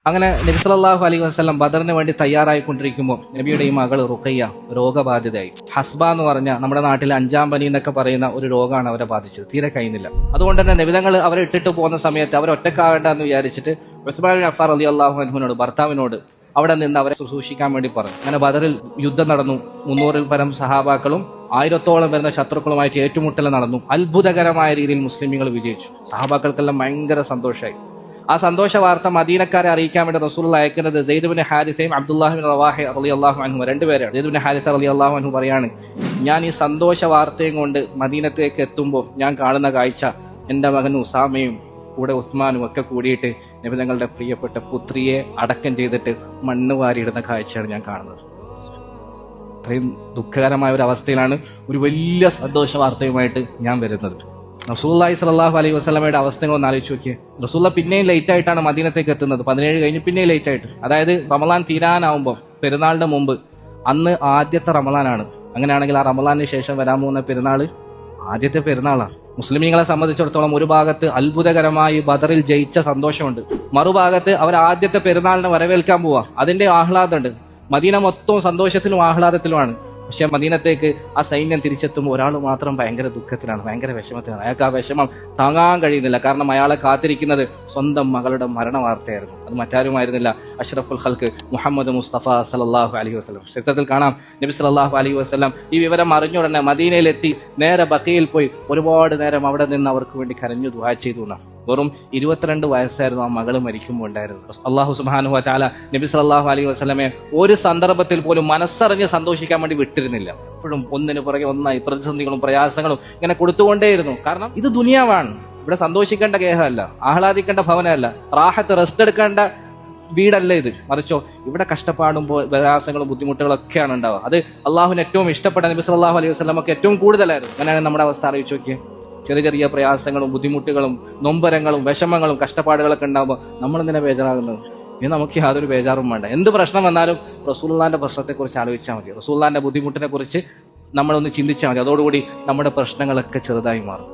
അങ്ങനെ നബി സല്ലല്ലാഹു അലൈഹി വസല്ലം ബദറിന് വേണ്ടി തയ്യാറായിക്കൊണ്ടിരിക്കുമ്പോൾ നബിയുടെ ഈ മകൾ റുഖയ്യ രോഗബാധിതയായി. ഹസ്ബ എന്ന് പറഞ്ഞ നമ്മുടെ നാട്ടിലെ 5-ാം പനി എന്നൊക്കെ പറയുന്ന ഒരു രോഗമാണ് അവരെ ബാധിച്ചത്. തീരെ കഴിയുന്നില്ല. അതുകൊണ്ട് തന്നെ നബിതങ്ങൾ അവരെ ഇട്ടിട്ട് പോകുന്ന സമയത്ത് അവർ ഒറ്റക്കാവേണ്ട എന്ന് വിചാരിച്ചിട്ട് ഉസ്മാൻ ബിൻ അഫ്ഫാൻ റളിയല്ലാഹു അൻഹുവിനോട്, ഭർത്താവിനോട് അവിടെ നിന്ന് അവരെ ശുശ്രൂഷിക്കാൻ വേണ്ടി പറഞ്ഞു. അങ്ങനെ ബദറിൽ യുദ്ധം നടന്നു. 300-ൽ പരം സഹാബാക്കളും 1000-ഓളം വരുന്ന ശത്രുക്കളുമായിട്ട് ഏറ്റുമുട്ടൽ നടന്നു. അത്ഭുതകരമായ രീതിയിൽ മുസ്ലിമീങ്ങൾ വിജയിച്ചു. സഹാബാക്കൾക്കെല്ലാം ഭയങ്കര സന്തോഷമായി. ആ സന്തോഷ വാർത്ത മദീനക്കാരെ അറിയിക്കാൻ വേണ്ടി റസൂൽ അയക്കുന്നത് സെയ്ദ് ബിൻ ഹാരിസയും അബ്ദുല്ലാഹി ബിൻ റവാഹ റളിയല്ലാഹു അൻഹു രണ്ടുപേരാണ്. സെയ്ദ് ബിൻ ഹാരിസ റളിയല്ലാഹു അൻഹു പറയാണ്, ഞാൻ ഈ സന്തോഷ വാർത്തയും കൊണ്ട് മദീനത്തേക്ക് എത്തുമ്പോൾ ഞാൻ കാണുന്ന കാഴ്ച എന്റെ മകൻ ഉസാമയും കൂടെ ഉസ്മാനും ഒക്കെ കൂടിയിട്ട് നബി തങ്ങളുടെ പ്രിയപ്പെട്ട പുത്രിയെ അടക്കം ചെയ്തിട്ട് മണ്ണ് വാരിയിടുന്ന കാഴ്ചയാണ് ഞാൻ കാണുന്നത്. അത്രയും ദുഃഖകരമായ ഒരു അവസ്ഥയിലാണ് ഒരു വലിയ സന്തോഷ വാർത്തയുമായിട്ട് ഞാൻ വരുന്നത്. റസൂലുള്ളാഹി സ്വല്ലല്ലാഹു അലൈഹി വസല്ലമയുടെ അവസ്ഥകളൊന്ന് ആലോചിച്ച് നോക്കിയേ. റസൂലുള്ള പിന്നെയും ലേറ്റ് ആയിട്ടാണ് മദീനത്തേക്ക് എത്തുന്നത്. 17 കഴിഞ്ഞ് പിന്നെയും ലേറ്റ് ആയിട്ട്, അതായത് റമളാൻ തീരാനാവുമ്പോൾ പെരുന്നാളിന്റെ മുമ്പ്, അന്ന് ആദ്യത്തെ റമളാനാണ്. അങ്ങനെയാണെങ്കിൽ ആ റമളാനിന് ശേഷം വരാൻ പോകുന്ന പെരുന്നാൾ ആദ്യത്തെ പെരുന്നാളാണ്. മുസ്ലിമീങ്ങളെ സംബന്ധിച്ചിടത്തോളം ഒരു ഭാഗത്ത് അത്ഭുതകരമായി ബദറിൽ ജയിച്ച സന്തോഷമുണ്ട്, മറുഭാഗത്ത് അവർ ആദ്യത്തെ പെരുന്നാളിനെ വരവേൽക്കാൻ പോവാ. അതിന്റെ ആഹ്ലാദമുണ്ട്. മദീന മൊത്തവും സന്തോഷത്തിലും ആഹ്ലാദത്തിലുമാണ്. പക്ഷെ മദീനത്തേക്ക് ആ സൈന്യം തിരിച്ചെത്തുമ്പോൾ ഒരാൾ മാത്രം ഭയങ്കര ദുഃഖത്തിലാണ്, ഭയങ്കര വിഷമത്തിലാണ്. അയാൾക്ക് ആ വിഷമം താങ്ങാൻ കഴിയുന്നില്ല. കാരണം അയാളെ കാത്തിരിക്കുന്നത് സ്വന്തം മകളുടെ മരണ വാർത്തയായിരുന്നു. അത് മറ്റാരുമായിരുന്നില്ല, അഷ്റഫുൽ ഖൽക്ക് മുഹമ്മദ് മുസ്തഫ സല്ലല്ലാഹു അലൈഹി വസല്ലം. ചരിത്രത്തിൽ കാണാം, നബി സല്ലല്ലാഹു അലൈഹി വസല്ലം ഈ വിവരം അറിഞ്ഞുടനെ മദീനയിലെത്തി നേരെ ബഖീയിൽ പോയി ഒരുപാട് നേരം അവിടെ നിന്ന് അവർക്ക് വേണ്ടി കരഞ്ഞു ദുആ ചെയ്തു. വെറും 22 വയസ്സായിരുന്നു ആ മകള് മരിക്കുമ്പോൾ ഉണ്ടായിരുന്നത്. അല്ലാഹു സുബ്ഹാനഹു വ തആല നബി സല്ലല്ലാഹു അലൈഹി വസല്ലമയെ ഒരു സന്ദർഭത്തിൽ പോലും മനസ്സറിഞ്ഞ് സന്തോഷിക്കാൻ വേണ്ടി വിട്ടിരുന്നില്ല. എപ്പോഴും ഒന്നിനു പുറകെ ഒന്നായി പ്രതിസന്ധികളും പ്രയാസങ്ങളും ഇങ്ങനെ കൊടുത്തുകൊണ്ടേയിരുന്നു. കാരണം ഇത് ദുനിയാവാണ്. ഇവിടെ സന്തോഷിക്കേണ്ട ഗേഹമല്ല, ആഹ്ലാദിക്കേണ്ട ഭവനമല്ല, റാഹത്ത് റെസ്റ്റ് എടുക്കേണ്ട വീടല്ല ഇത്. മറിച്ചോ ഇവിടെ കഷ്ടപ്പാടും പ്രയാസങ്ങളും ബുദ്ധിമുട്ടുകളും ഒക്കെയാണ് ഉണ്ടാവുക. അത് അള്ളാഹുവിന് ഏറ്റവും ഇഷ്ടപ്പെട്ട നബി സല്ലല്ലാഹു അലൈഹി വസല്ലമക്ക് ഏറ്റവും കൂടുതലായിരുന്നു. അങ്ങനെയാണ് നമ്മുടെ അവസ്ഥ ആലോചിച്ച് നോക്കിയേ. ചെറിയ ചെറിയ പ്രയാസങ്ങളും ബുദ്ധിമുട്ടുകളും നൊമ്പരങ്ങളും വിഷമങ്ങളും കഷ്ടപ്പാടുകളൊക്കെ ഉണ്ടാകുമ്പോൾ നമ്മൾ എന്തിനാ ബേജാറാകുന്നത്? ഇനി നമുക്ക് യാതൊരു ബേജാറും വേണ്ട. എന്ത് പ്രശ്നം വന്നാലും റസൂലുള്ളാഹിന്റെ പ്രശ്നത്തെക്കുറിച്ച് ആലോചിച്ചാൽ മതി, റസൂലുള്ളാഹിന്റെ ബുദ്ധിമുട്ടിനെ കുറിച്ച് നമ്മളൊന്ന് ചിന്തിച്ചാൽ മതി. അതോടുകൂടി നമ്മുടെ പ്രശ്നങ്ങളൊക്കെ ചെറുതായി മാറും.